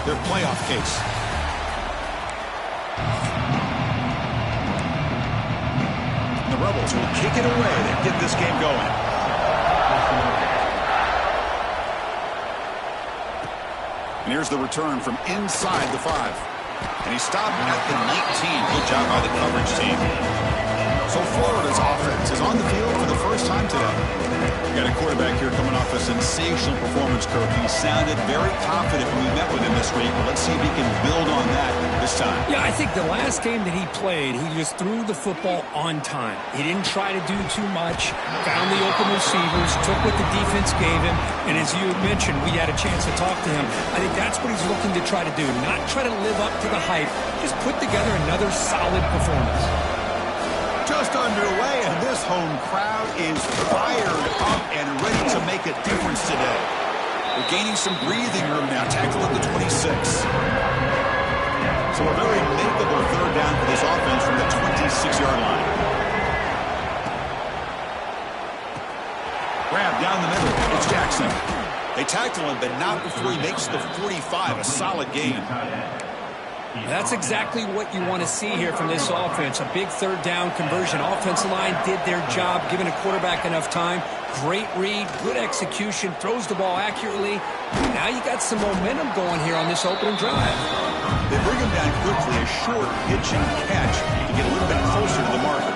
their playoff case. The Rebels will kick it away to get this game going. And here's the return from inside the 5. And he stopped at the 19. Good job by the coverage team. So Florida's offense is on the field for the first time today. Got a quarterback here coming off a sensational performance, Kirk. He sounded very confident when we met with him this week. Let's see if he can build on that this time. Yeah, I think the last game that he played, he just threw the football on time. He didn't try to do too much, found the open receivers, took what the defense gave him, and as you mentioned, we had a chance to talk to him. I think that's what he's looking to try to do, not try to live up to the hype, just put together another solid performance. Just underway, and this home crowd is fired up and ready to make a difference today. We're gaining some breathing room now. Tackle at the 26. So a very makeable third down for this offense from the 26-yard line. Grab down the middle. It's Jackson. They tackle him, but not before he makes the 45. A solid gain. That's exactly what you want to see here from this offense. A big third down conversion. Offensive line did their job, giving a quarterback enough time. Great read, good execution, throws the ball accurately. Now you got some momentum going here on this opening drive. They bring him down quickly, a short pitch and catch to get a little bit closer to the marker.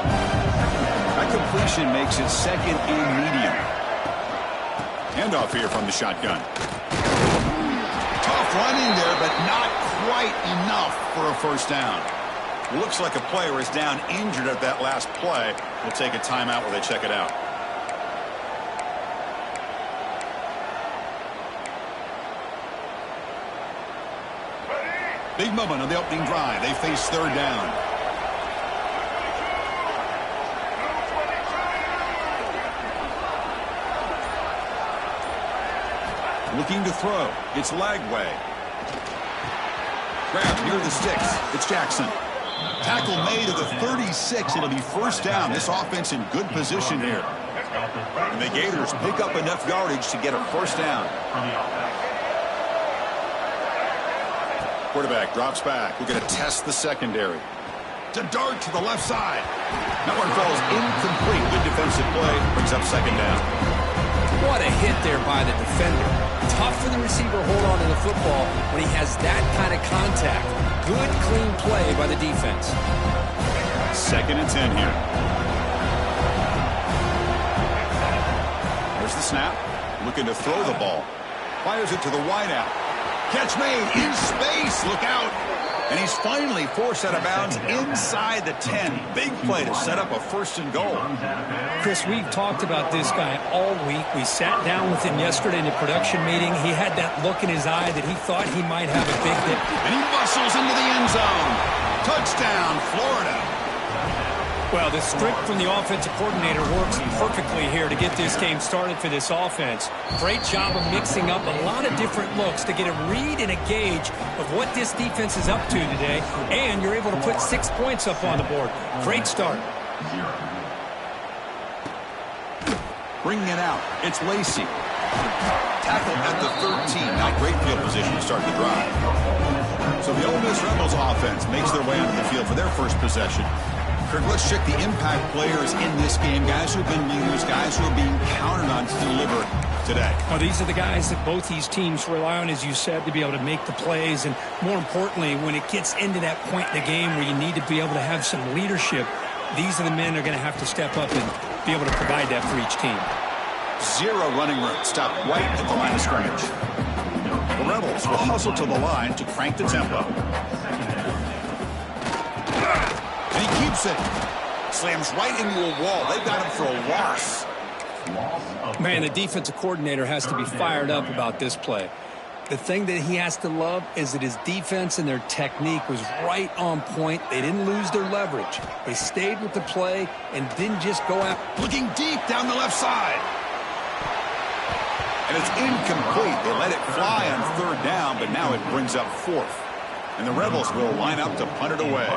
That completion makes it second and medium. Handoff here from the shotgun. Tough running there, but not quite enough for a first down. Looks like a player is down injured at that last play. We'll take a timeout while they check it out. Big moment on the opening drive. They face third down. Looking to throw. It's Lagway. Grab near the sticks. It's Jackson. Tackle made at the 36. It'll be first down. This offense in good position here. And the Gators pick up enough yardage to get a first down. Quarterback drops back. We're going to test the secondary. To dart to the left side. That one falls incomplete. Good defensive play. Brings up second down. What a hit there by the defender. Tough for the receiver to hold on to the football when he has that kind of contact. Good, clean play by the defense. Second and 10 here. There's the snap. Looking to throw the ball. Fires it to the wideout. Catch made in space. Look out. And he's finally forced out of bounds inside the 10. Big play to set up a first and goal. Chris, we've talked about this guy all week. We sat down with him yesterday in the production meeting. He had that look in his eye that he thought he might have a big hit. And he bustles into the end zone. Touchdown, Florida. Well, the script from the offensive coordinator works perfectly here to get this game started for this offense. Great job of mixing up a lot of different looks to get a read and a gauge of what this defense is up to today, and you're able to put 6 points up on the board. Great start. Bringing it out, it's Lacey. Tackle at the 13. Not great field position to start the drive. So the Ole Miss Rebels offense makes their way onto the field for their first possession. Kirk, let's check the impact players in this game. Guys who have been leaders, guys who are being counted on to deliver today. Well, these are the guys that both these teams rely on, as you said, to be able to make the plays. And more importantly, when it gets into that point in the game where you need to be able to have some leadership, these are the men that are going to have to step up and be able to provide that for each team. Zero running room. Stop right at the line of scrimmage. The Rebels will hustle to the line to crank the tempo. And he keeps it. Slams right into a wall. They've got him for a loss. Man, the defensive coordinator has to be fired up about this play. The thing that he has to love is that his defense and their technique was right on point. They didn't lose their leverage. They stayed with the play and didn't just go out. Looking deep down the left side. And it's incomplete. They let it fly on third down, but now it brings up fourth. And the Rebels will line up to punt it away.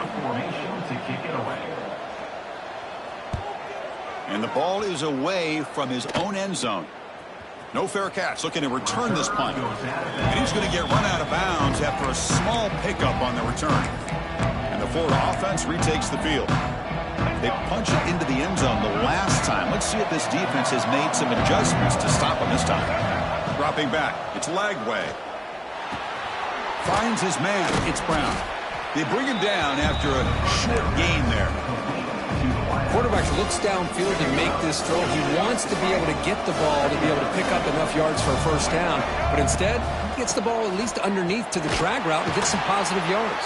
And the ball is away from his own end zone. No fair catch, looking to return this punt. And he's going to get run out of bounds after a small pickup on the return. And the Florida offense retakes the field. They punch it into the end zone the last time. Let's see if this defense has made some adjustments to stop him this time. Dropping back, it's Lagway. Finds his man, it's Brown. They bring him down after a short gain there. Quarterback looks downfield to make this throw. He wants to be able to get the ball to be able to pick up enough yards for a first down. But instead, he gets the ball at least underneath to the drag route and gets some positive yards.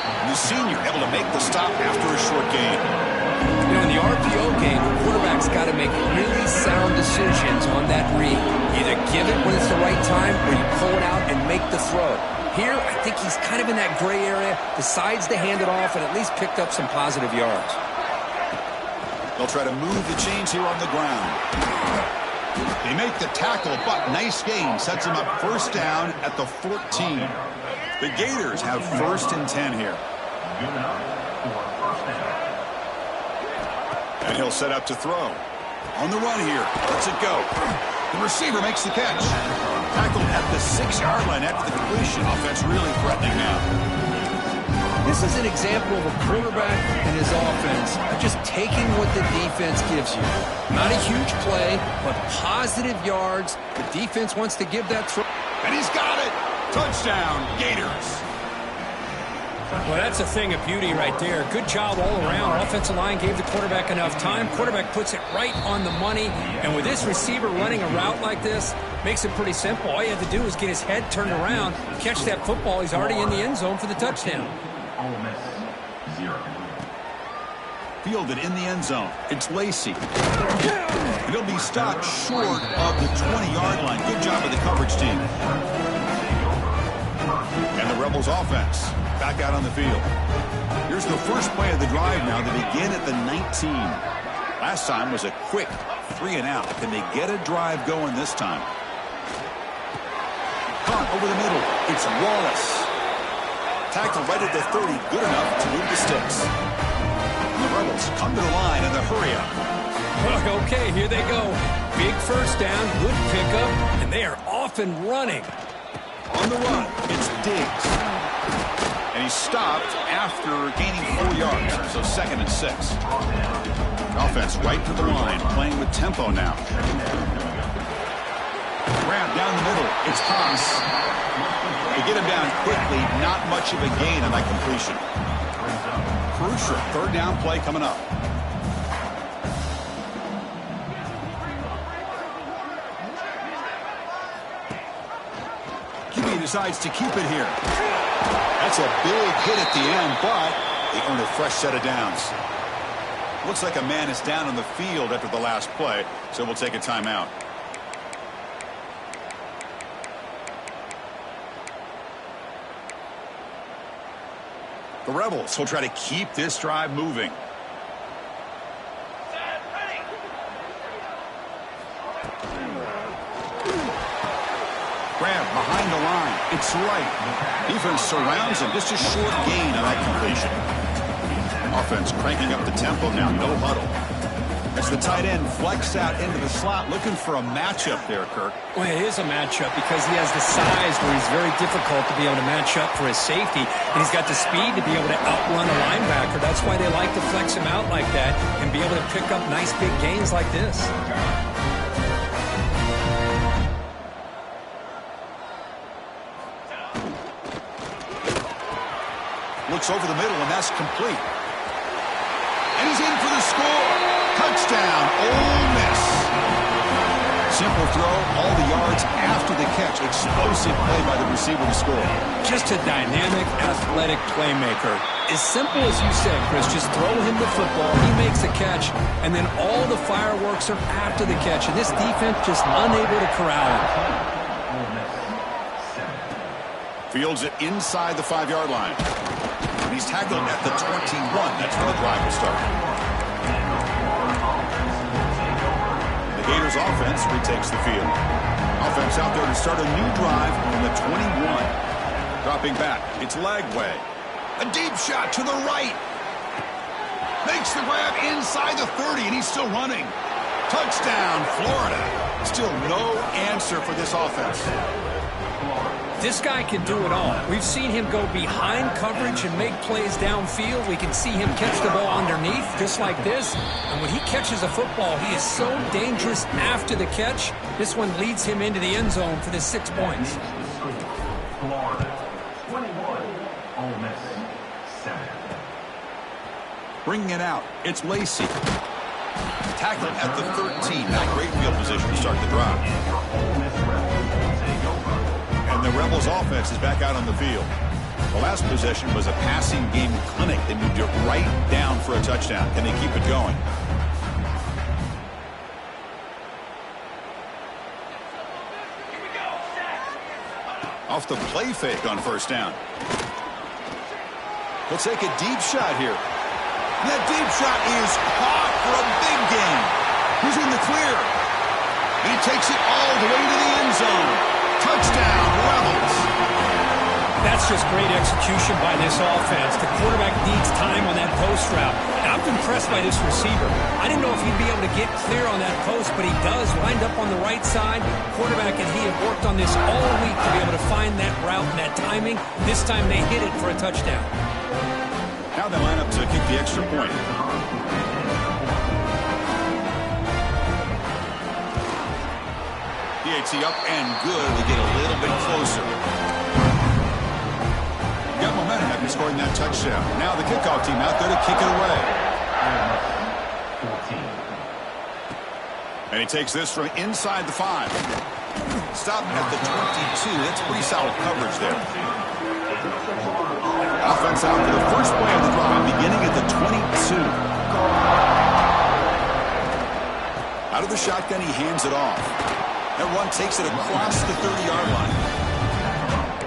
And the senior able to make the stop after a short gain. You know, in the RPO game, the quarterback's got to make really sound decisions on that read. Either give it when it's the right time or you pull it out and make the throw. Here, I think he's kind of in that gray area, decides to hand it off and at least picked up some positive yards. They'll try to move the chains here on the ground. They make the tackle, but nice gain. Sets him up first down at the 14. The Gators have 1st and 10 here. And he'll set up to throw. On the run here. Lets it go. The receiver makes the catch. Tackled at the 6-yard line after the completion. Offense really threatening now. This is an example of a quarterback and his offense just taking what the defense gives you. Not a huge play, but positive yards. The defense wants to give that throw. And he's got it. Touchdown, Gators. Well, that's a thing of beauty right there. Good job all around. Offensive line gave the quarterback enough time. Quarterback puts it right on the money. And with this receiver running a route like this, makes it pretty simple. All you have to do is get his head turned around, catch that football. He's already in the end zone for the touchdown. Ole Miss, 0. Fielded in the end zone. It's Lacey. And he'll be stopped short of the 20-yard line. Good job of the coverage team. And the Rebels offense back out on the field. Here's the first play of the drive now. They begin at the 19. Last time was a quick 3-and-out. Can they get a drive going this time? Caught over the middle. It's Wallace. Tackled right at the 30. Good enough to move the sticks. The Rebels come to the line in the hurry-up. Okay, here they go. Big first down, good pickup, and they are off and running. On the run, it's Diggs. And he's stopped after gaining 4 yards, so 2nd and 6. Offense right to the line, playing with tempo now. Grab down the middle, it's Haas. They get him down quickly, not much of a gain on that completion. Crucial 3rd down play coming up. QB decides to keep it here. That's a big hit at the end, but they earn a fresh set of downs. Looks like a man is down on the field after the last play, so we'll take a timeout. The Rebels will try to keep this drive moving. Grab behind the line. It's right. Defense surrounds him. Just a short gain on that completion. Offense cranking up the tempo now. No huddle. As the tight end flexed out into the slot, looking for a matchup there, Kirk. Well, it is a matchup because he has the size where he's very difficult to be able to match up for his safety, and he's got the speed to be able to outrun a linebacker. That's why they like to flex him out like that and be able to pick up nice big gains like this. Looks over the middle, and that's complete. And he's in for the score. Touchdown, Ole Miss. Simple throw, all the yards after the catch. Explosive play by the receiver to score. Just a dynamic, athletic playmaker. As simple as you said, Chris, just throw him the football, he makes a catch, and then all the fireworks are after the catch. And this defense just unable to corral him. Fields it inside the 5-yard line. And he's tackled at the 21. That's where the drive will start. The Gators offense retakes the field. Offense out there to start a new drive from the 21. Dropping back, it's Lagway. A deep shot to the right. Makes the grab inside the 30, and he's still running. Touchdown, Florida. Still no answer for this offense. This guy can do it all. We've seen him go behind coverage and make plays downfield. We can see him catch the ball underneath, just like this. And when he catches a football, he is so dangerous after the catch. This one leads him into the end zone for the 6 points. Florida 21, Ole Miss 7. Bringing it out, it's Lacey. Tackled at the 13. Not great field position to start the drive. And the Rebels offense is back out on the field. The last possession was a passing game clinic. They moved it right down for a touchdown. Can they keep it going? Off the play fake on first down. He'll take a deep shot here. And that deep shot is caught for a big gain. He's in the clear. And he takes it all the way to the end zone. Touchdown, Rebels. That's just great execution by this offense. The quarterback needs time on that post route. And I'm impressed by this receiver. I didn't know if he'd be able to get clear on that post, but he does. Lined up on the right side. Quarterback and he have worked on this all week to be able to find that route and that timing. This time they hit it for a touchdown. Now they line up to kick the extra point. DHC up and good. They get a little bit closer. Got momentum after scoring that touchdown. Now the kickoff team out there to kick it away. 14. And he takes this from inside the 5. Stop at the 22. That's pretty solid coverage there. Offense out for the first play of the drive, beginning at the 22. Out of the shotgun, he hands it off. That run takes it across the 30-yard line.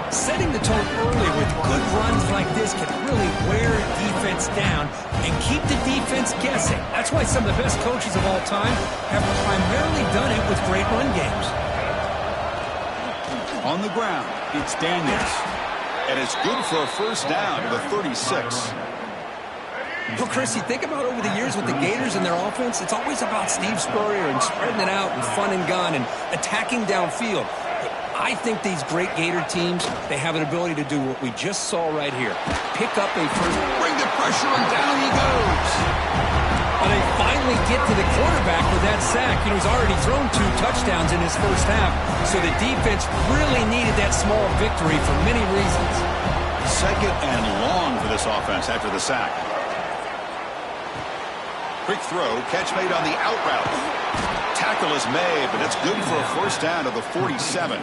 Setting the tone early with good runs like this can really wear defense down and keep the defense guessing. That's why some of the best coaches of all time have primarily done it with great run games. On the ground, it's Daniels. And it's good for a first down to the 36. Well, Chris, you think about over the years with the Gators and their offense, it's always about Steve Spurrier and spreading it out and fun and gun and attacking downfield. I think these great Gator teams, they have an ability to do what we just saw right here. Pick up a first, bring the pressure, and down he goes. And they finally get to the quarterback with that sack. You know, he's already thrown 2 touchdowns in his first half, so the defense really needed that small victory for many reasons. Second and long for this offense after the sack. Quick throw, catch made on the out route. Tackle is made, but that's good for a first down to the 47.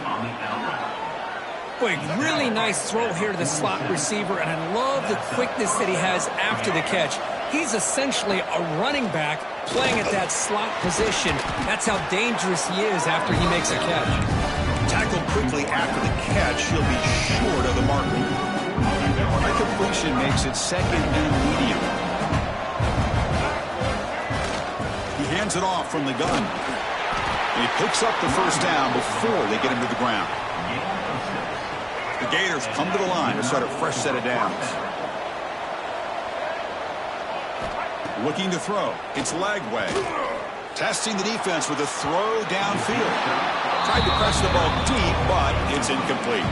Boy, really nice throw here to the slot receiver, and I love the quickness that he has after the catch. He's essentially a running back playing at that slot position. That's how dangerous he is after he makes a catch. Tackled quickly after the catch, he'll be short of the marker. That completion makes it second and medium. He hands it off from the gun. And he picks up the first down before they get him to the ground. The Gators come to the line to start a fresh set of downs. Looking to throw. It's Lagway. Testing the defense with a throw downfield. Tried to press the ball deep, but it's incomplete.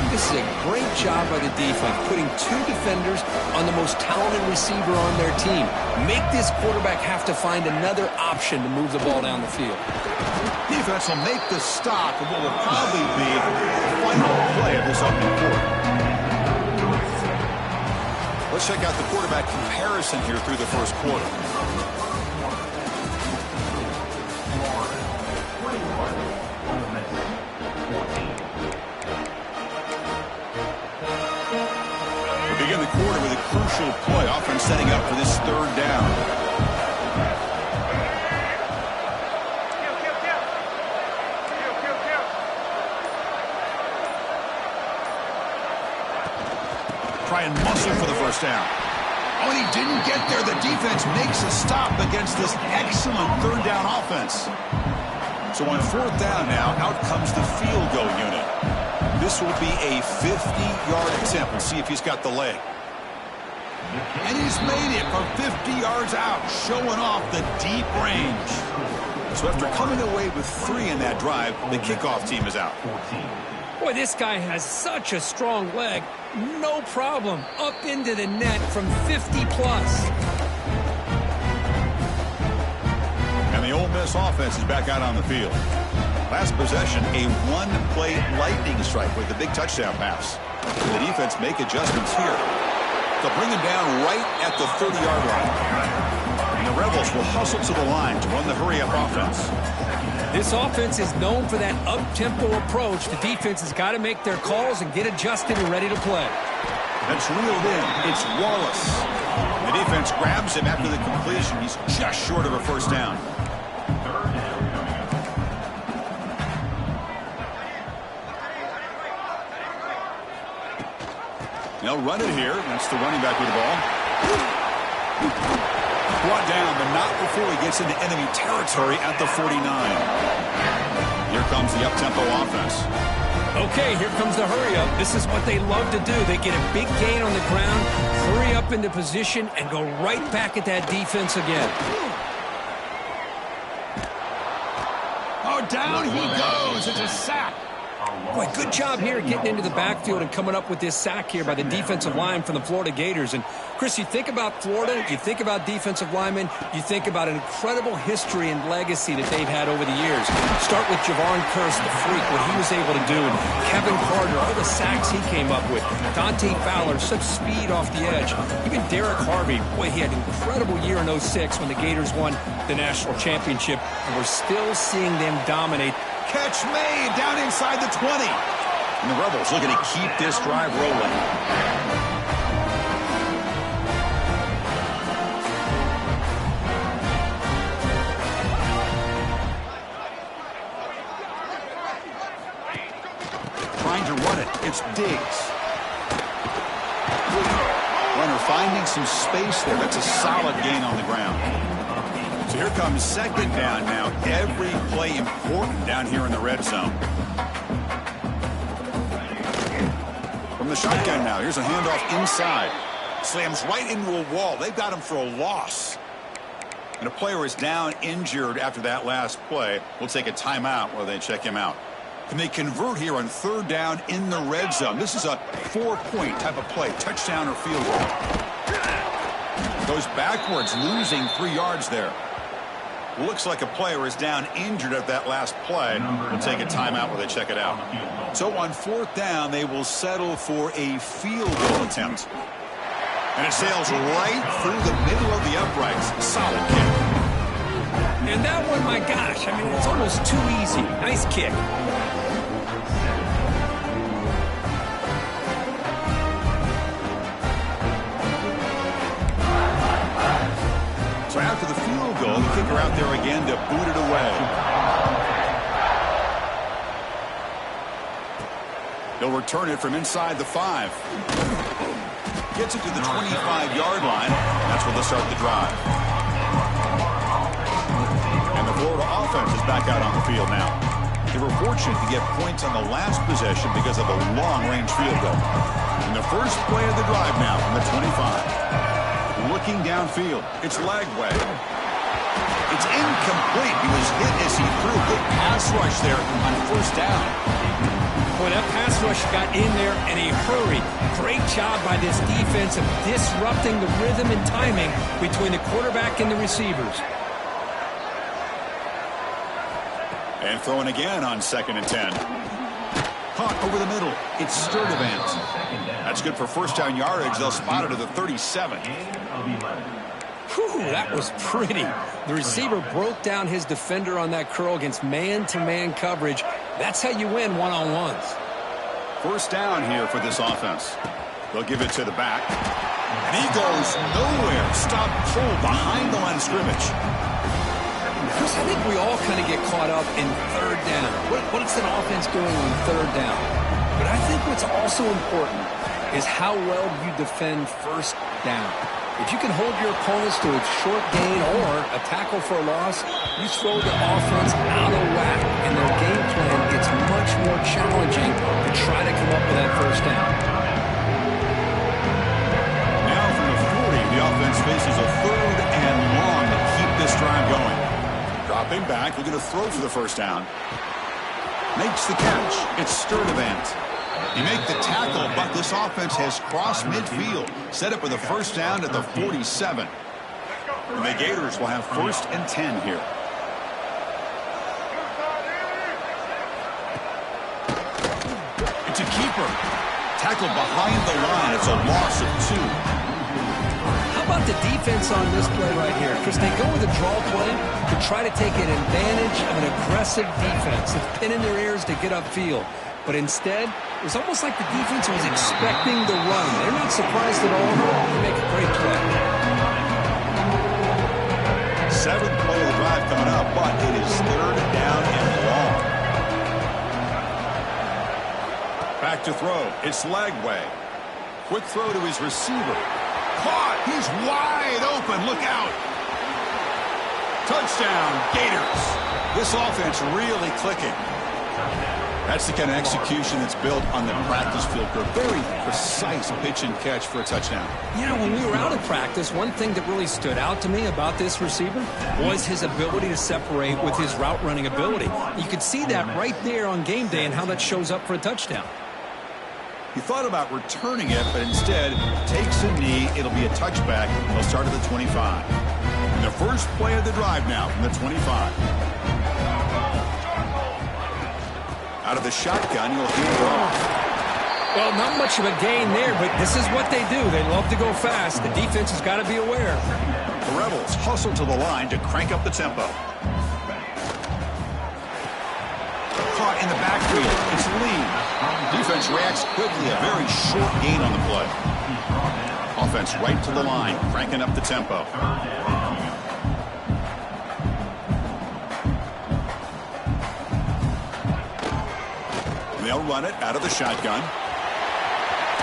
This is a great job by the defense, putting 2 defenders on the most talented receiver on their team. Make this quarterback have to find another option to move the ball down the field. Defense will make the stop of what will probably be the final play of this opening quarter. Let's check out the quarterback comparison here through the first quarter. We begin the quarter with a crucial play, offense setting up for this third down. Try and muscle for the first down. Oh, and he didn't get there. The defense makes a stop against this excellent third down offense. So on fourth down now, out comes the field goal unit. This will be a 50-yard attempt. We'll see if he's got the leg. And he's made it from 50 yards out, showing off the deep range. So after coming away with 3 in that drive, the kickoff team is out. Boy, this guy has such a strong leg. No problem. Up into the net from 50 plus. And the Ole Miss offense is back out on the field. Last possession, a one-play lightning strike with a big touchdown pass. The defense make adjustments here. They'll bring him down right at the 30-yard line. And the Rebels will hustle to the line to run the hurry-up offense. This offense is known for that up-tempo approach. The defense has got to make their calls and get adjusted and ready to play. That's reeled in. It's Wallace. The defense grabs him after the completion. He's just short of a first down. They'll run it here. That's the running back with the ball. Brought down, but not before he gets into enemy territory at the 49. Here comes the up-tempo offense. Okay, here comes the hurry-up. This is what they love to do. They get a big gain on the ground, hurry up into position, and go right back at that defense again. Oh, down he goes. It's a sack. Boy, good job here getting into the backfield and coming up with this sack here by the defensive line from the Florida Gators. And, Chris, you think about Florida, you think about defensive linemen, you think about an incredible history and legacy that they've had over the years. Start with Javon Curse, the freak, what he was able to do. And Kevin Carter, all the sacks he came up with. Dante Fowler, such speed off the edge. Even Derek Harvey, boy, he had an incredible year in 06 when the Gators won the national championship. And we're still seeing them dominate. Catch made down inside the 20. And the Rebels looking to keep this drive rolling. Trying to run it. It's Diggs. Runner finding some space there. That's a solid gain on the ground. So here comes second down now. Every play important down here in the red zone. From the shotgun now, here's a handoff inside. Slams right into a wall. They've got him for a loss. And a player is down injured after that last play. We'll take a timeout while they check him out. Can they convert here on third down in the red zone? This is a 4-point type of play, touchdown or field goal. Goes backwards, losing 3 yards there. Looks like a player is down injured at that last play. We'll take a timeout while they check it out. So on fourth down, they will settle for a field goal attempt. And it sails right through the middle of the uprights. Solid kick. And that one, my gosh, I mean, it's almost too easy. Nice kick. So after the field goal, the kicker out there again to boot it away. They'll return it from inside the 5. Gets it to the 25-yard line. That's where they'll start the drive. And the Florida offense is back out on the field now. They were fortunate to get points on the last possession because of a long-range field goal. And the first play of the drive now from the 25. Looking downfield. It's Lagway. It's incomplete. He was hit as he threw. Good pass rush there on first down. Boy, that pass rush got in there in a hurry. Great job by this defense of disrupting the rhythm and timing between the quarterback and the receivers. And throwing again on 2nd and 10. Caught over the middle. It's Tstcfb. That's good for first down yardage. They'll spot it at the 37. Whew, that was pretty. The receiver broke down his defender on that curl against man-to-man coverage. That's how you win one-on-ones. First down here for this offense. They'll give it to the back. And he goes nowhere. Stop full behind the line of scrimmage. Chris, I think we all kind of get caught up in third down. What's an offense doing on third down? But I think what's also important is how well you defend first down. If you can hold your opponents to a short gain or a tackle for a loss, you throw the offense out of whack, and their game plan gets much more challenging to try to come up with that first down. Now from the Stepping back, looking to throw for the first down. Makes the catch. It's Tstcfb. You make the tackle, but this offense has crossed midfield. Set up with a first down at the 47. And the Gators will have 1st and 10 here. It's a keeper. Tackled behind the line. It's a loss of 2. How about the defense on this play right here? Chris, they go with a draw play to try to take an advantage of an aggressive defense. It's pinning their ears to get upfield. But instead, it was almost like the defense was expecting the run. They're not surprised at all. They make a great play. 7th play of the drive coming up, but it is 3rd down and long. Back to throw. It's Lagway. Quick throw to his receiver. Caught. He's wide open. Look out. Touchdown, Gators. This offense really clicking. That's the kind of execution that's built on the practice field for a very precise pitch and catch for a touchdown. You know, when we were out of practice, one thing that really stood out to me about this receiver was his ability to separate with his route running ability. You could see that right there on game day and how that shows up for a touchdown. He thought about returning it, but instead takes a knee. It'll be a touchback. They'll start at the 25. And the first play of the drive now from the 25. Out of the shotgun, he'll hand it off. Well, not much of a gain there, but this is what they do. They love to go fast. The defense has got to be aware. The Rebels hustle to the line to crank up the tempo. Caught in the backfield. It's Lee. Defense reacts quickly. A very short gain on the play. Offense right to the line, cranking up the tempo. They'll run it out of the shotgun.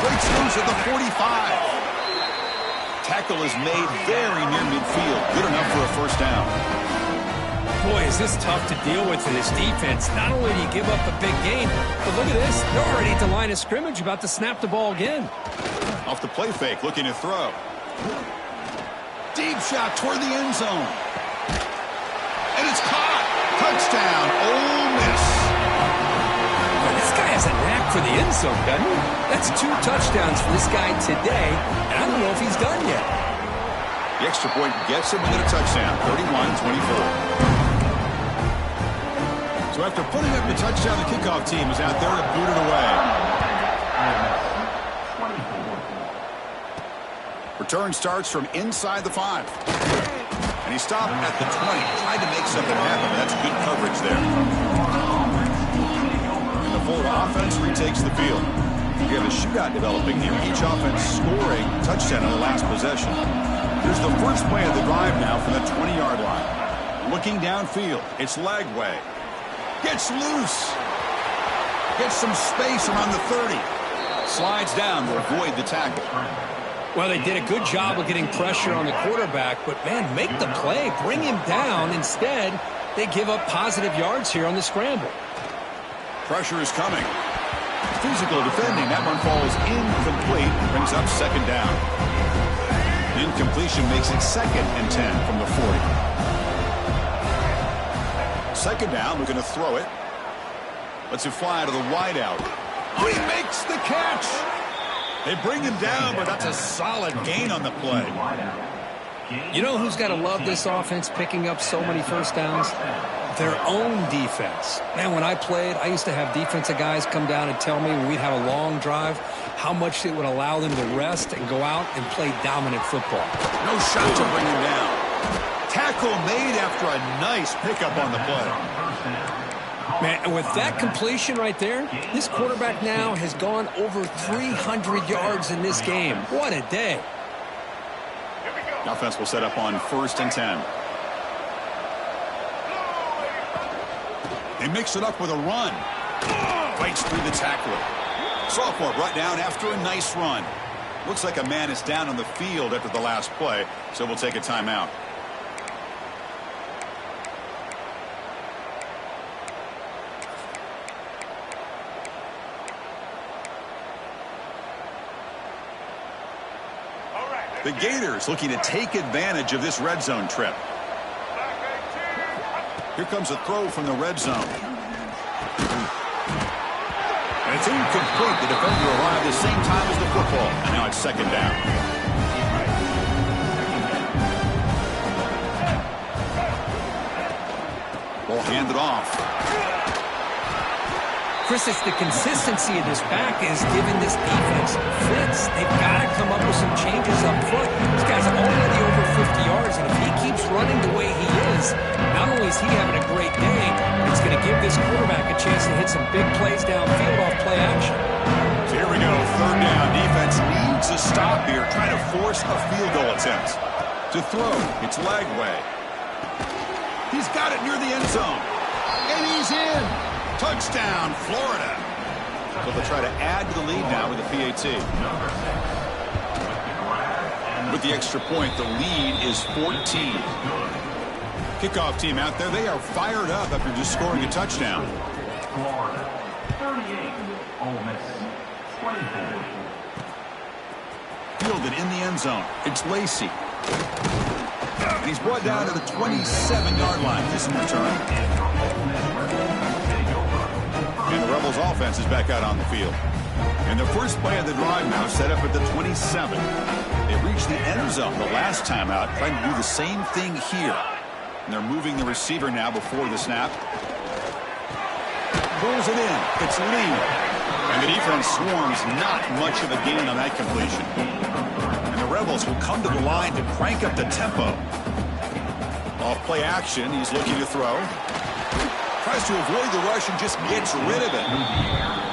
Breaks loose at the 45. Tackle is made very near midfield. Good enough for a first down. Boy, is this tough to deal with in this defense. Not only do you give up a big gain, but look at this. They're already at the line of scrimmage, about to snap the ball again. Off the play fake, looking to throw. Deep shot toward the end zone. And it's caught. Touchdown, Ole Miss. This guy has a knack for the end zone, doesn't he? That's 2 touchdowns for this guy today, and I don't know if he's done yet. The extra point gets him within a touchdown, 31-24. So after putting up the touchdown, the kickoff team is out there to boot it away. Return starts from inside the 5. And he stopped at the 20, tried to make something happen, but that's good coverage there. Florida offense retakes the field. You have a shootout developing here. Each offense scoring a touchdown on the last possession. Here's the first play of the drive now from the 20-yard line. Looking downfield, it's Lagway. Gets loose. Gets some space around the 30. Slides down to avoid the tackle. Well, they did a good job of getting pressure on the quarterback, but, man, make the play. Bring him down. Instead, they give up positive yards here on the scramble. Pressure is coming. Physical defending. That one falls incomplete. Brings up 2nd down. Incompletion makes it 2nd and 10 from the 40. 2nd down. We're going to throw it. Lets it fly to the wideout. He makes the catch. They bring him down, but that's a solid gain on the play. You know who's got to love this offense picking up so many first downs? Their own defense. Man, when I played, I used to have defensive guys come down and tell me when we'd have a long drive how much it would allow them to rest and go out and play dominant football. No shot to bring him down. Tackle made after a nice pickup on the play. Man, and with that completion right there, this quarterback now has gone over 300 yards in this game. What a day. The offense will set up on 1st and 10. They mix it up with a run. Fights through the tackler. Sophomore brought down after a nice run. Looks like a man is down on the field after the last play, so we'll take a timeout. The Gators looking to take advantage of this red zone trip. Here comes a throw from the red zone. And it's incomplete. The defender arrived the same time as the football. And now it's second down. Ball handed off. Chris, it's the consistency of this back is giving this defense fits. They've got to come up with some changes up front. This guy's already over 50 yards, and if he keeps running the way he is, not only is he having a great day, but it's going to give this quarterback a chance to hit some big plays downfield off play action. So here we go, third down. Defense needs a stop here, trying to force a field goal attempt. To throw, it's Lagway. He's got it near the end zone. And he's in. Touchdown, Florida. So they'll try to add to the lead now with a PAT. With the extra point, the lead is 14. Kickoff team out there, they are fired up after just scoring a touchdown. Florida, 38. Ole Miss, 24. Fielded in the end zone. It's Lacey. And he's brought down to the 27-yard line. This return. And the Rebels offense is back out on the field. And the first play of the drive now set up at the 27. They reached the end zone the last time out, trying to do the same thing here. And they're moving the receiver now before the snap. Rolls it in. It's Lee. And the defense swarms, not much of a gain on that completion. And the Rebels will come to the line to crank up the tempo. Off play action, he's looking to throw. Tries to avoid the rush and just gets rid of it.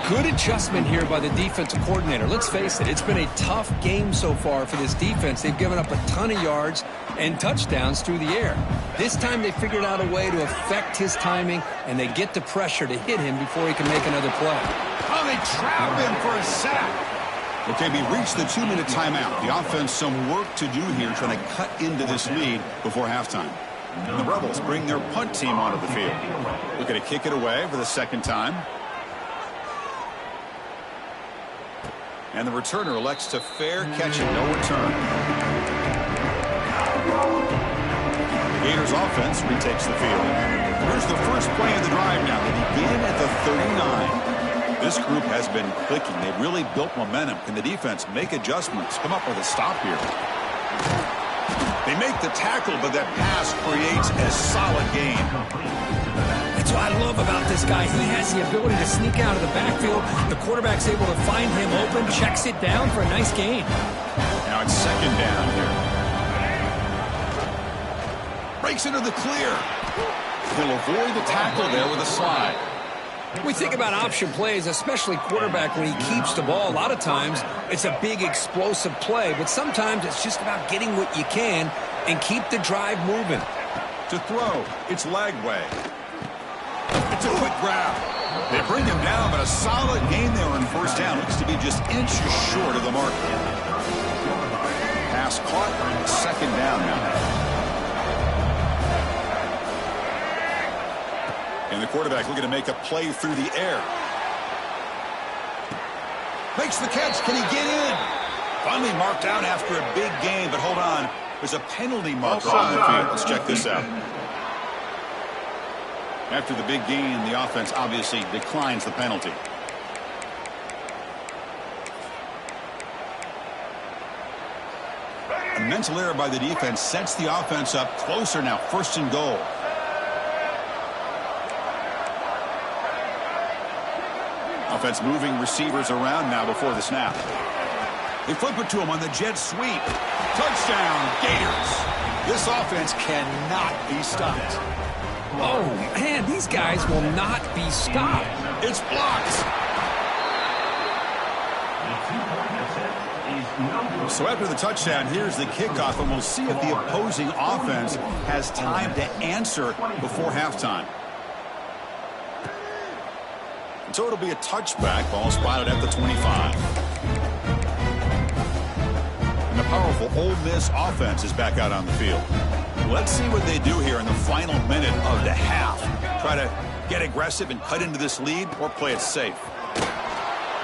Good adjustment here by the defensive coordinator. Let's face it, it's been a tough game so far for this defense. They've given up a ton of yards and touchdowns through the air. This time they figured out a way to affect his timing, and they get the pressure to hit him before he can make another play. Oh, they trap him for a sack. Okay, we reached the 2-minute timeout. The offense some work to do here, trying to cut into this lead before halftime. And the Rebels bring their punt team onto the field. Looking to kick it away for the second time. And the returner elects to fair catch it, no return. The Gators offense retakes the field. Here's the first play of the drive now. They begin at the 39. This group has been clicking. They've really built momentum. Can the defense make adjustments? Come up with a stop here. They make the tackle, but that pass creates a solid gain. That's what I love about this guy. He has the ability to sneak out of the backfield. The quarterback's able to find him open, checks it down for a nice gain. Now it's second down here. Breaks into the clear. He'll avoid the tackle there with a slide. We think about option plays, especially quarterback, when he keeps the ball. A lot of times, it's a big explosive play, but sometimes it's just about getting what you can and keep the drive moving. To throw, it's Lagway. It's a quick grab. They bring him down, but a solid gain there on first down. Looks to be just inches short of the mark. Pass caught, second down now. And the quarterback looking to make a play through the air. Makes the catch. Can he get in? Finally marked out after a big gain, but hold on. There's a penalty marker on the field. Let's check this out. After the big gain, the offense obviously declines the penalty. A mental error by the defense sets the offense up closer now. First and goal. Offense moving receivers around now before the snap. They flip it to him on the jet sweep. Touchdown, Gators. This offense cannot be stopped. Oh, man, these guys will not be stopped. It's blocked. So after the touchdown, here's the kickoff, and we'll see if the opposing offense has time to answer before halftime. So it'll be a touchback. Ball spotted at the 25. And the powerful Ole Miss offense is back out on the field. Let's see what they do here in the final minute of the half. Try to get aggressive and cut into this lead, or play it safe.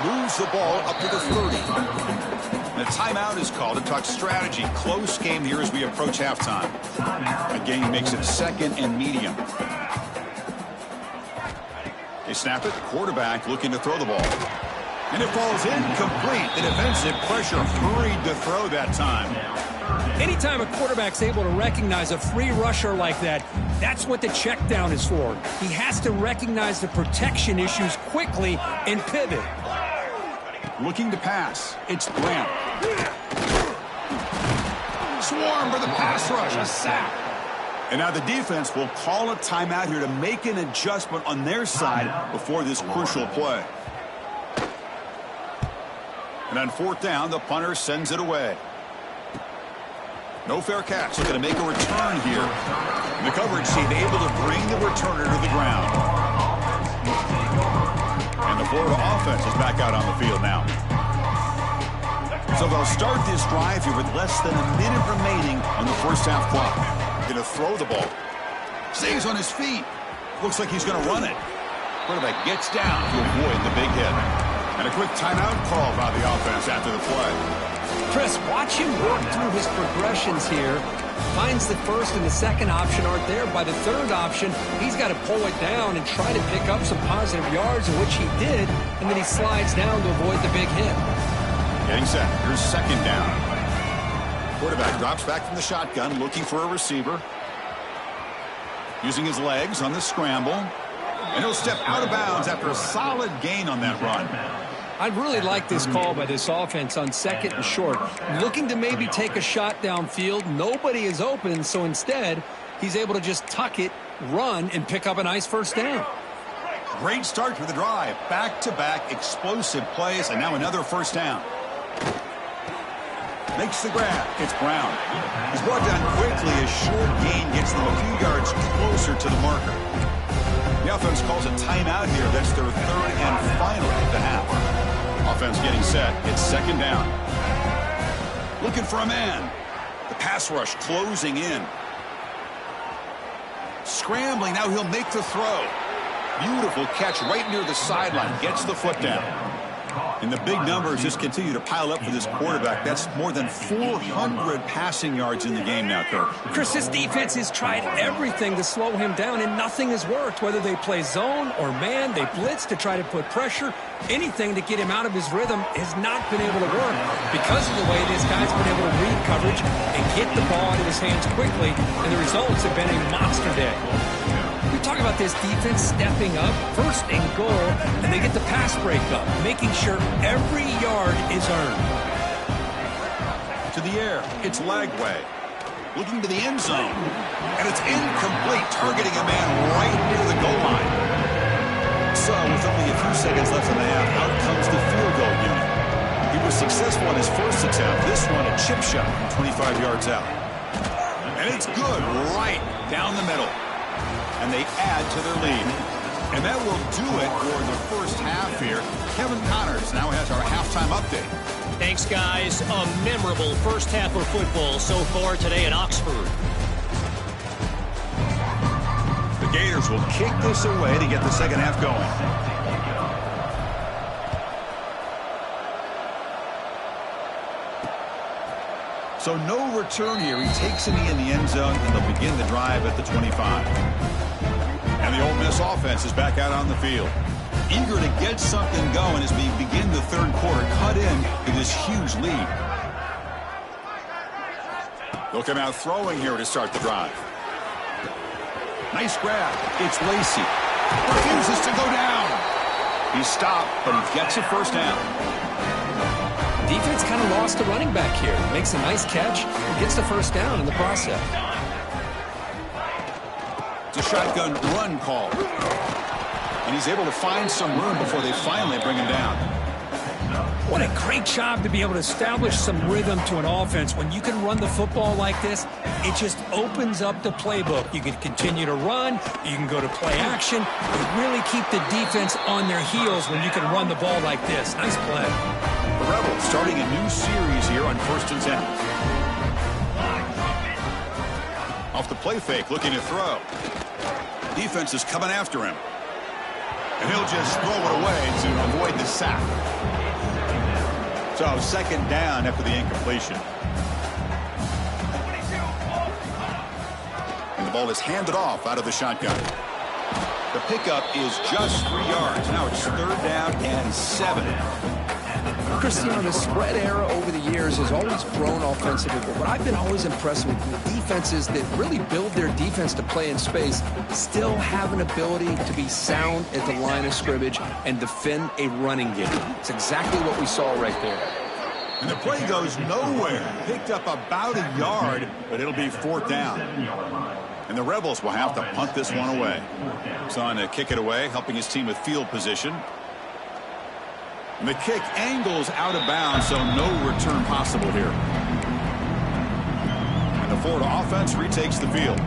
Moves the ball up to the 30. And a timeout is called to talk strategy. Close game here as we approach halftime. Again, makes it second and medium. They snap it. Quarterback looking to throw the ball. And it falls incomplete. The defensive pressure hurried to throw that time. Anytime a quarterback's able to recognize a free rusher like that, that's what the check down is for. He has to recognize the protection issues quickly and pivot. Looking to pass. It's Grant. Swarm for the pass rush. A sack. And now the defense will call a timeout here to make an adjustment on their side before this crucial play. And on fourth down, the punter sends it away. No fair catch. Looking to make a return here. And the coverage team able to bring the returner to the ground. And the Florida offense is back out on the field now. So they'll start this drive here with less than a minute remaining on the first half clock. Going to throw the ball. Stays on his feet. Looks like he's going to run it. Quarterback gets down to avoid the big hit. And a quick timeout call by the offense after the play. Chris, watch him work through his progressions here. Finds the first and the second option aren't there. By the third option, he's got to pull it down and try to pick up some positive yards, which he did, and then he slides down to avoid the big hit. Getting set. Here's second down. Quarterback drops back from the shotgun, looking for a receiver. Using his legs on the scramble. And he'll step out of bounds after a solid gain on that run. I really like this call by this offense on second and short. Looking to maybe take a shot downfield. Nobody is open, so instead, he's able to just tuck it, run, and pick up a nice first down. Great start to the drive. Back-to-back explosive plays, and now another first down. Makes the grab. It's Brown. He's brought down quickly. A short gain gets them a few yards closer to the marker. The offense calls a timeout here. That's their third and final of the half. Offense getting set. It's second down. Looking for a man. The pass rush closing in. Scrambling. Now he'll make the throw. Beautiful catch right near the sideline. Gets the foot down. And the big numbers just continue to pile up for this quarterback. That's more than 400 passing yards in the game now, Kirk. Chris, this defense has tried everything to slow him down, and nothing has worked. Whether they play zone or man, they blitz to try to put pressure. Anything to get him out of his rhythm has not been able to work because of the way this guy's been able to read coverage and get the ball out of his hands quickly, and the results have been a monster day. We talk about this defense stepping up, first and goal, and they get the pass break up, making sure every yard is earned. To the air, it's Lagway. Looking to the end zone, and it's incomplete, targeting a man right near the goal line. So, with only a few seconds left in the half, out comes the field goal unit. He was successful on his first attempt. This one, a chip shot from 25 yards out. And it's good right down the middle. And they add to their lead. And that will do it for the first half here. Kevin Connors now has our halftime update. Thanks, guys. A memorable first half of football so far today in Oxford. The Gators will kick this away to get the second half going. So no return here. He takes it in the end zone, and they'll begin the drive at the 25. And the Ole Miss offense is back out on the field. Eager to get something going as we begin the third quarter. Cut in to this huge lead. They'll come out throwing here to start the drive. Nice grab. It's Lacey. Refuses to go down. He's stopped, but he gets a first down. Defense kind of lost a running back here. Makes a nice catch and gets the first down in the process. It's a shotgun run call. And he's able to find some room before they finally bring him down. What a great job to be able to establish some rhythm to an offense. When you can run the football like this, it just opens up the playbook. You can continue to run. You can go to play action. You really keep the defense on their heels when you can run the ball like this. Nice play. The Rebels starting a new series here on 1st and 10. Off the play fake, looking to throw. Defense is coming after him. And he'll just throw it away to avoid the sack. So second down after the incompletion. And the ball is handed off out of the shotgun. The pickup is just 3 yards. Now it's 3rd down and 7. Chris, the spread era over the years has always grown offensively, but what I've been always impressed with defenses that really build their defense to play in space still have an ability to be sound at the line of scrimmage and defend a running game. It's exactly what we saw right there. And the play goes nowhere. Picked up about a yard, but it'll be 4th down. And the Rebels will have to punt this one away. Son to kick it away, helping his team with field position. And the kick angles out of bounds, so no return possible here. And the Florida offense retakes the field.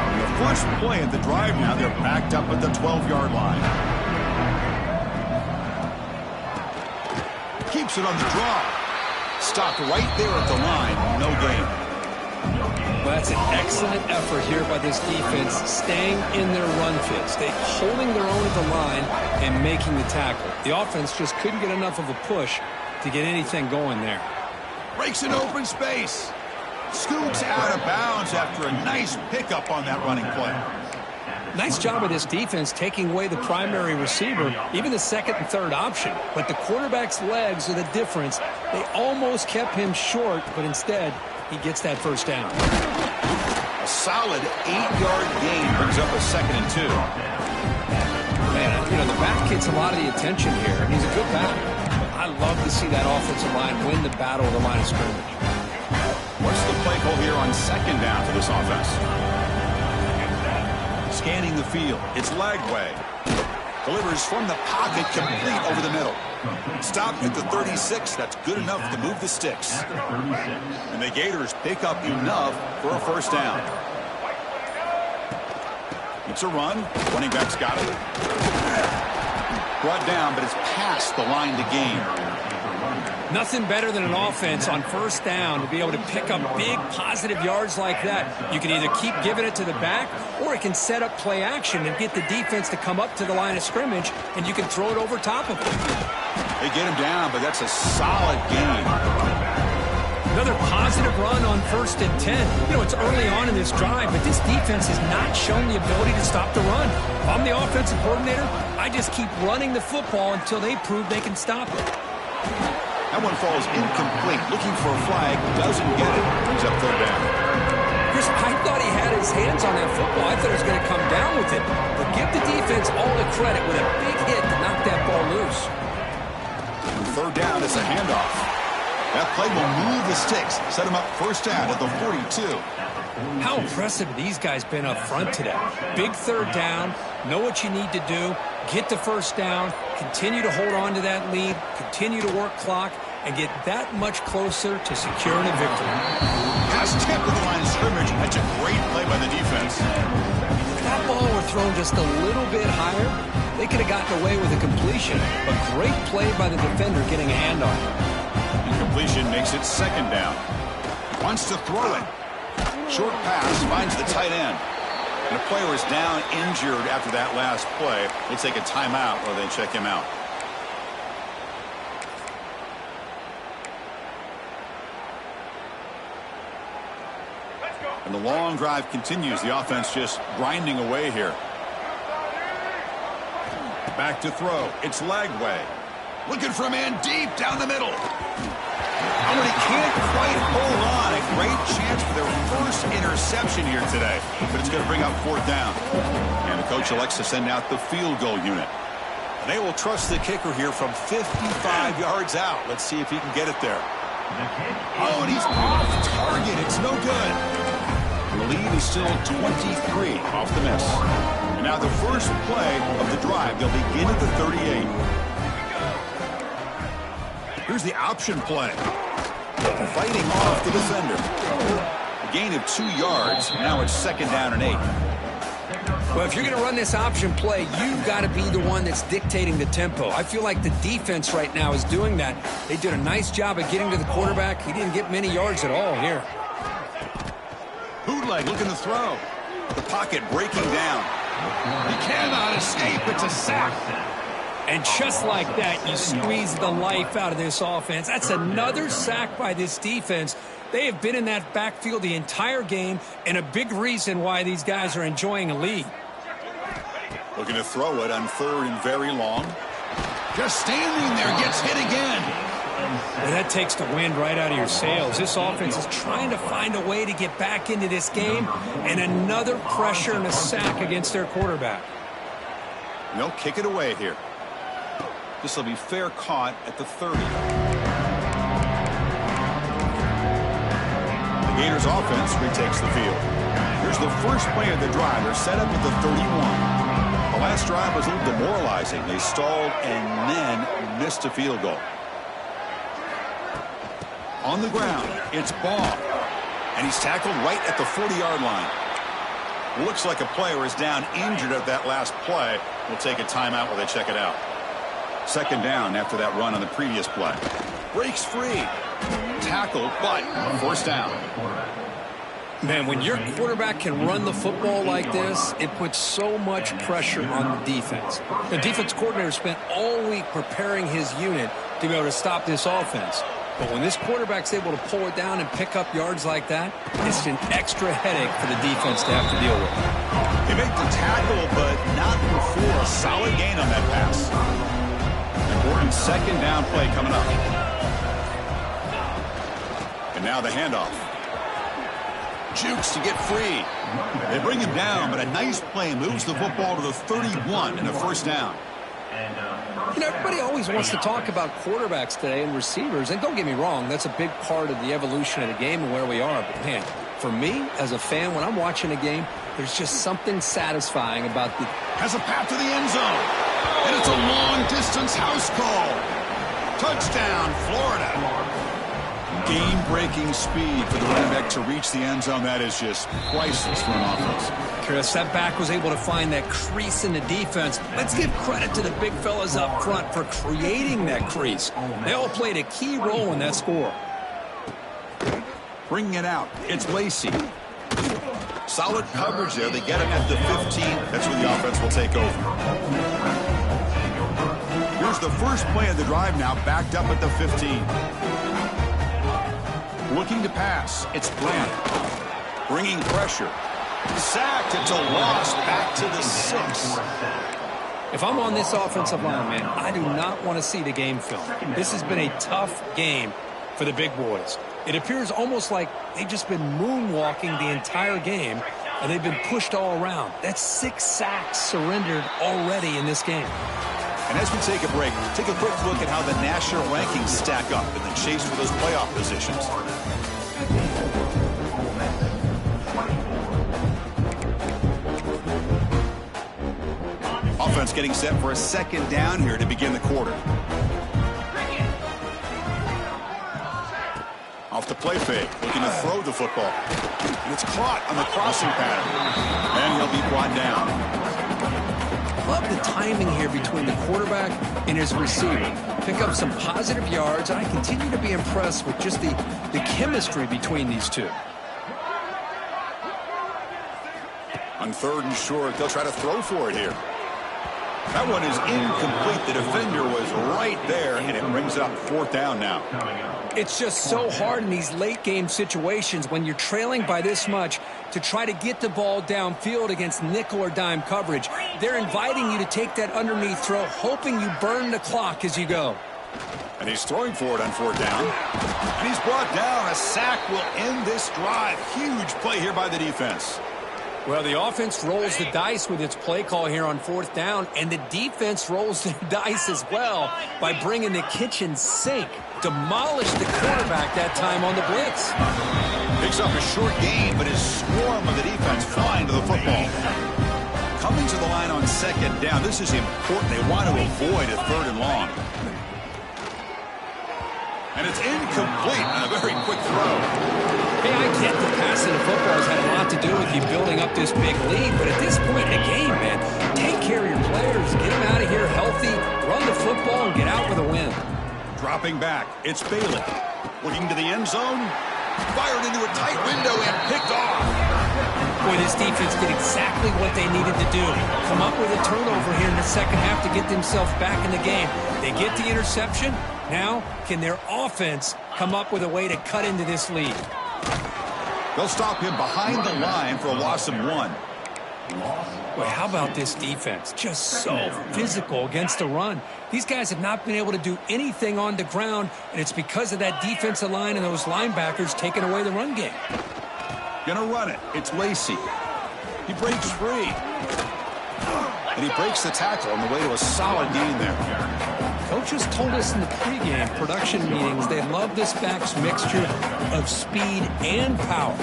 And the first play at the drive now, they're backed up at the 12-yard line. Keeps it on the draw. Stopped right there at the line. No gain. Well, that's an excellent effort here by this defense, staying in their run fits. They holding their own at the line and making the tackle. The offense just couldn't get enough of a push to get anything going there. Breaks an open space. Scoots out of bounds after a nice pickup on that running play. Nice job of this defense taking away the primary receiver, even the second and third option. But the quarterback's legs are the difference. They almost kept him short, but instead he gets that first down. A solid 8-yard gain brings up a 2nd and 2. Man, the back gets a lot of the attention here, and he's a good back. I love to see that offensive line win the battle of the line of scrimmage. What's the play call here on 2nd down for this offense? Scanning the field. It's Lagway. Delivers from the pocket, complete over the middle. Stopped at the 36. That's good enough to move the sticks. And the Gators pick up enough for a first down. It's a run. Running back's got it. Brought down, but it's past the line to gain. Nothing better than an offense on first down to be able to pick up big positive yards like that. You can either keep giving it to the back, or it can set up play action and get the defense to come up to the line of scrimmage, and you can throw it over top of them. They get him down, but that's a solid gain. Another positive run on 1st and 10. It's early on in this drive, but this defense has not shown the ability to stop the run. If I'm the offensive coordinator, I just keep running the football until they prove they can stop it. That one falls incomplete. Looking for a flag. Doesn't get it. Brings up 3rd down. Chris, I thought he had his hands on that football. I thought he was going to come down with it. But give the defense all the credit with a big hit to knock that ball loose. And 3rd down is a handoff. That play will move the sticks. Set him up first down at the 42. How impressive these guys been up front today. Big 3rd down. Know what you need to do. Get the first down. Continue to hold on to that lead. Continue to work clock. And get that much closer to securing a victory. Pass tipped at the line of scrimmage. That's a great play by the defense. If that ball were thrown just a little bit higher, they could have gotten away with a completion. But great play by the defender getting a hand on it. Incompletion makes it 2nd down. Wants to throw it. Short pass finds the tight end. And the player is down injured after that last play. They take a timeout or they check him out. And the long drive continues. The offense just grinding away here. Back to throw. It's Lagway. Looking for a man deep down the middle. Oh, and he can't quite hold on. A great chance for their first interception here today. But it's going to bring up 4th down. And the coach elects to send out the field goal unit. And they will trust the kicker here from 55 yards out. Let's see if he can get it there. Oh, and he's off target. It's no good. And the lead is still 23 off the miss. And now the first play of the drive. They'll begin at the 38. Here's the option play. Fighting off the defender. A gain of 2 yards. Now it's 2nd down and 8. Well, if you're going to run this option play, you've got to be the one that's dictating the tempo. I feel like the defense right now is doing that. They did a nice job of getting to the quarterback. He didn't get many yards at all here. Bootleg looking to throw. The pocket breaking down. He cannot escape. It's a sack. And just like that, you squeeze the life out of this offense. That's another sack by this defense. They have been in that backfield the entire game, and a big reason why these guys are enjoying a lead. Looking to throw it on 3rd and very long. Just standing there, gets hit again. Well, that takes the wind right out of your sails. This offense is trying to find a way to get back into this game, and another pressure and a sack against their quarterback. They'll kick it away here. This will be fair caught at the 30. The Gators offense retakes the field. Here's the first play of the drive. They're set up at the 31. The last drive was a little demoralizing. They stalled and then missed a field goal. On the ground, it's Ball. And he's tackled right at the 40-yard line. Looks like a player is down injured at that last play. We'll take a timeout while they check it out. 2nd down after that run on the previous play. Breaks free. Tackled, but 1st down. Man, when your quarterback can run the football like this, it puts so much pressure on the defense. The defense coordinator spent all week preparing his unit to be able to stop this offense. But when this quarterback's able to pull it down and pick up yards like that, it's an extra headache for the defense to have to deal with. He made the tackle, but not before a solid gain on that pass. Important 2nd down play coming up. And now the handoff. Jukes to get free. They bring him down, but a nice play moves the football to the 31 and a 1st down. You know, everybody always wants to talk about quarterbacks today and receivers, and don't get me wrong, that's a big part of the evolution of the game and where we are. But, man, for me, as a fan, when I'm watching a game, there's just something satisfying about the... Has a path to the end zone, and it's a long-distance house call. Touchdown, Florida. Game-breaking speed for the running back to reach the end zone. That is just priceless for an offense. Chris, that back was able to find that crease in the defense. Let's give credit to the big fellas up front for creating that crease. They all played a key role in that score. Bringing it out, it's Lacey. Solid coverage there. They get him at the 15. That's where the offense will take over. Here's the first play of the drive now, backed up at the 15. Looking to pass. It's Bland. Bringing pressure. Sacked. It's a loss. Back to the 6. If I'm on this offensive line, man, I do not want to see the game film. This has been a tough game for the big boys. It appears almost like they've just been moonwalking the entire game, and they've been pushed all around. That's 6 sacks surrendered already in this game. And as we take a break, take a quick look at how the national rankings stack up in the chase for those playoff positions. Offense getting set for a 2nd down here to begin the quarter. Off the play fake, looking to throw the football. And it's caught on the crossing pattern. And he'll be brought down. I love the timing here between the quarterback and his receiver. Pick up some positive yards, and I continue to be impressed with just the chemistry between these two. On 3rd and short, they'll try to throw for it here. That one is incomplete. The defender was right there, and it brings up 4th down now. It's just so hard in these late game situations when you're trailing by this much to try to get the ball downfield against nickel or dime coverage. They're inviting you to take that underneath throw, hoping you burn the clock as you go. And he's throwing for it on 4th down. And he's brought down. A sack will end this drive. Huge play here by the defense. Well, the offense rolls the dice with its play call here on 4th down, and the defense rolls the dice as well by bringing the kitchen sink. Demolished the quarterback that time on the blitz. Picks up a short gain, but his swarm of the defense flying to the football. Coming to the line on 2nd down. This is important. They want to avoid a 3rd and long. And it's incomplete on a very quick throw. Hey, I get the passing of football has had a lot to do with you building up this big lead, but at this point in the game, man, take care of your players, get them out of here healthy, run the football, and get out with a win. Dropping back, it's Bailey. Looking to the end zone. Fired into a tight window and picked off. Boy, this defense did exactly what they needed to do. Come up with a turnover here in the second half to get themselves back in the game. They get the interception. Now, can their offense come up with a way to cut into this lead? They'll stop him behind the line for a loss of 1. Boy, how about this defense? Just so physical against the run. These guys have not been able to do anything on the ground, and it's because of that defensive line and those linebackers taking away the run game. Gonna run it. It's Lacey. He breaks free. And he breaks the tackle on the way to a solid gain there. Coaches told us in the pregame production meetings they love this back's mixture of speed and power.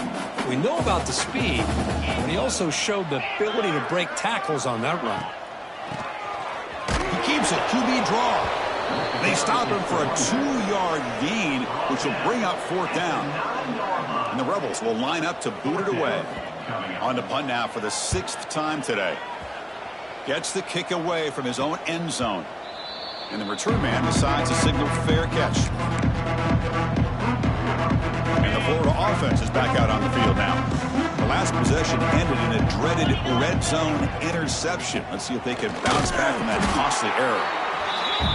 We know about the speed, but he also showed the ability to break tackles on that run. He keeps it. QB draw. They stop him for a 2-yard gain, which will bring up 4th down. And the Rebels will line up to boot it away. On to punt now for the 6th time today. Gets the kick away from his own end zone. And the return man decides to signal fair catch. And the Florida offense is back out on the field now. The last possession ended in a dreaded red zone interception. Let's see if they can bounce back from that costly error.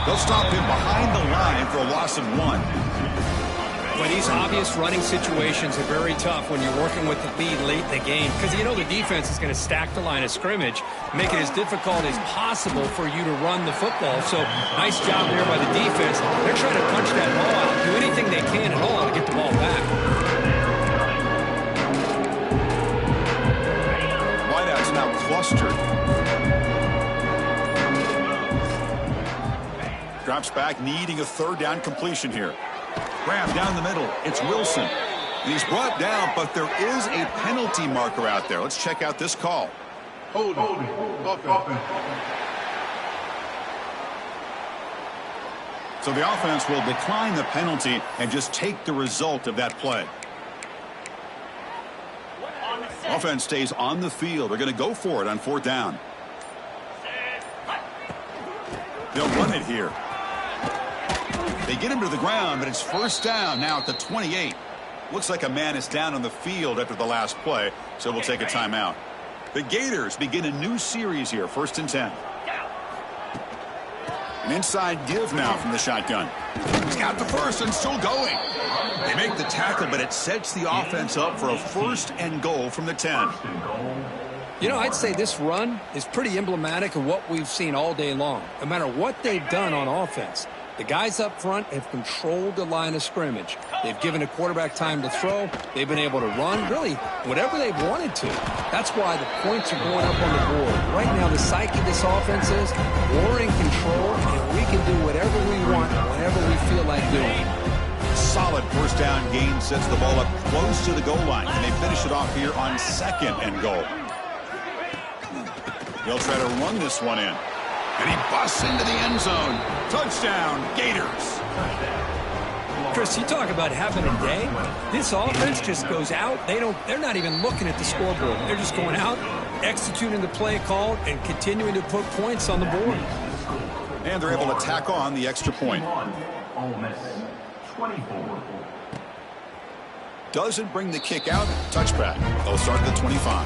They'll stop him behind the line for a loss of 1. But these obvious running situations are very tough when you're working with the lead late in the game, because you know the defense is going to stack the line of scrimmage, make it as difficult as possible for you to run the football. So nice job there by the defense. They're trying to punch that ball out, do anything they can at all to get the ball back. Wideout's now clustered. Drops back, needing a 3rd down completion here. Grab down the middle. It's Wilson. And he's brought down, but there is a penalty marker out there. Let's check out this call. Hold it. So the offense will decline the penalty and just take the result of that play. Offense stays on the field. They're going to go for it on 4th down. They'll run it here. They get him to the ground, but it's 1st down now at the 28. Looks like a man is down on the field after the last play, so we'll take a timeout. The Gators begin a new series here, 1st and 10. An inside give now from the shotgun. He's got the first and still going. They make the tackle, but it sets the offense up for a 1st and goal from the 10. You know, I'd say this run is pretty emblematic of what we've seen all day long. No matter what they've done on offense, the guys up front have controlled the line of scrimmage. They've given the quarterback time to throw. They've been able to run, really, whatever they've wanted to. That's why the points are going up on the board. Right now, the psyche of this offense is we're in control, and we can do whatever we want, whenever we feel like doing. Solid 1st down gain sets the ball up close to the goal line, and they finish it off here on 2nd and goal. They'll try to run this one in. And he busts into the end zone. Touchdown, Gators. Chris, you talk about having a day. This offense just goes out. They're not even looking at the scoreboard. They're just going out, executing the play called, and continuing to put points on the board. And they're able to tack on the extra point. Ole Miss 24. Doesn't bring the kick out. Touchback. They'll start at the 25.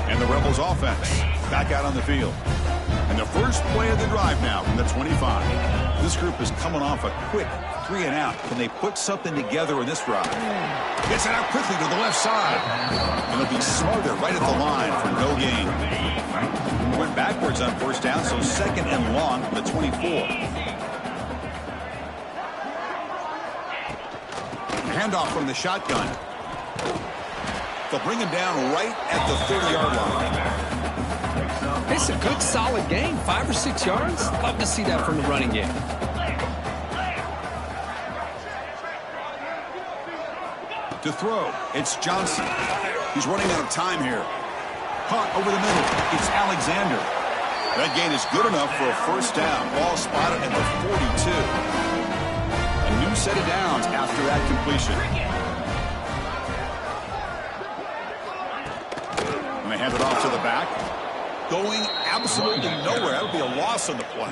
And the Rebels offense back out on the field. And the first play of the drive now from the 25. This group is coming off a quick 3 and out. Can they put something together in this drive? Gets it out quickly to the left side. And they'll be smarter right at the line for no gain. Went backwards on 1st down, so 2nd and long from the 24. Handoff from the shotgun. They'll bring him down right at the 30-yard line. It's a good, solid game. 5 or 6 yards. Love to see that from the running game. To throw, it's Johnson. He's running out of time here. Caught over the middle. It's Alexander. That gain is good enough for a 1st down. Ball spotted at the 42. A new set of downs after that completion. And they hand it off to the back. Going absolutely nowhere. That would be a loss on the play.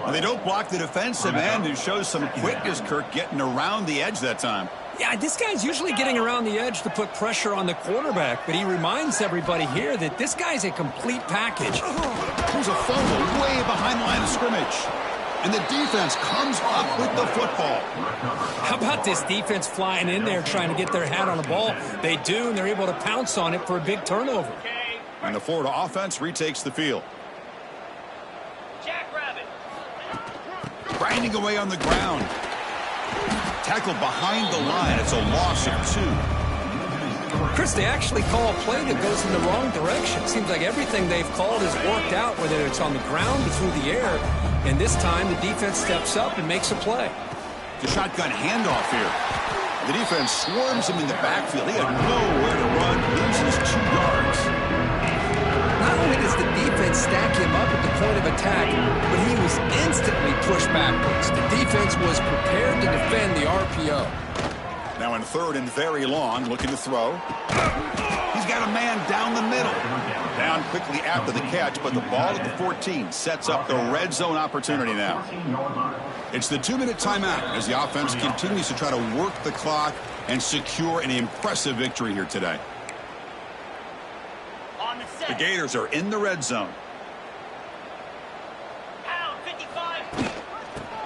And they don't block the defensive end, who shows some quickness, Kirk, getting around the edge that time. Yeah, this guy's usually getting around the edge to put pressure on the quarterback, but he reminds everybody here that this guy's a complete package. There's a fumble way behind the line of scrimmage. And the defense comes up with the football. How about this defense flying in there trying to get their hat on the ball? They do, and they're able to pounce on it for a big turnover. And the Florida offense retakes the field. Grinding away on the ground. Tackled behind the line. It's a loss of 2. Chris, they actually call a play that goes in the wrong direction. Seems like everything they've called has worked out, whether it's on the ground or through the air. And this time, the defense steps up and makes a play. The shotgun handoff here. The defense swarms him in the backfield. He had nowhere to run. Loses 2 yards. Not only does the defense stack him up at the point of attack, but he was instantly pushed backwards. The defense was prepared to defend the RPO. Now in 3rd and very long, looking to throw. He's got a man down the middle. Down quickly after the catch, but the ball at the 14 sets up the red zone opportunity now. It's the 2-minute timeout as the offense continues to try to work the clock and secure an impressive victory here today. The Gators are in the red zone.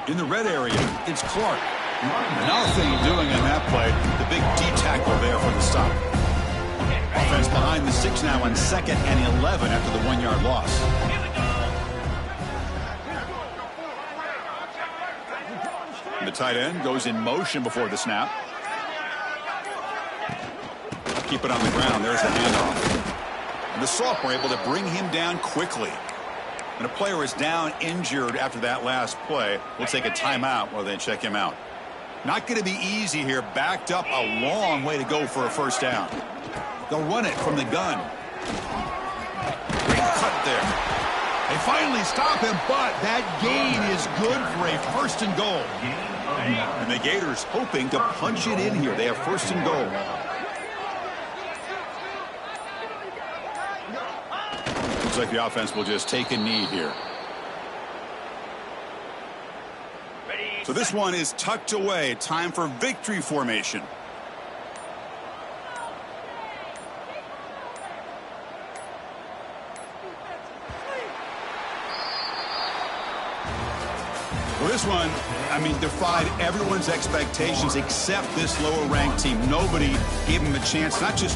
In the red area, it's Clark. Nothing doing on that play. The big D tackle there for the stop. Offense behind the 6 now on 2nd and 11 after the 1-yard loss. And the tight end goes in motion before the snap. Keep it on the ground. There's the handoff. And the sophomore able to bring him down quickly. When a player is down injured after that last play, we'll take a timeout while they check him out. Not going to be easy here. Backed up a long way to go for a first down. They'll run it from the gun. Great cut there. They finally stop him, but that gain is good for a 1st and goal. And the Gators hoping to punch it in here. They have 1st and goal. Looks like the offense will just take a knee here. So this one is tucked away. Time for victory formation. Well, this one, defied everyone's expectations except this lower-ranked team. Nobody gave them a chance, not just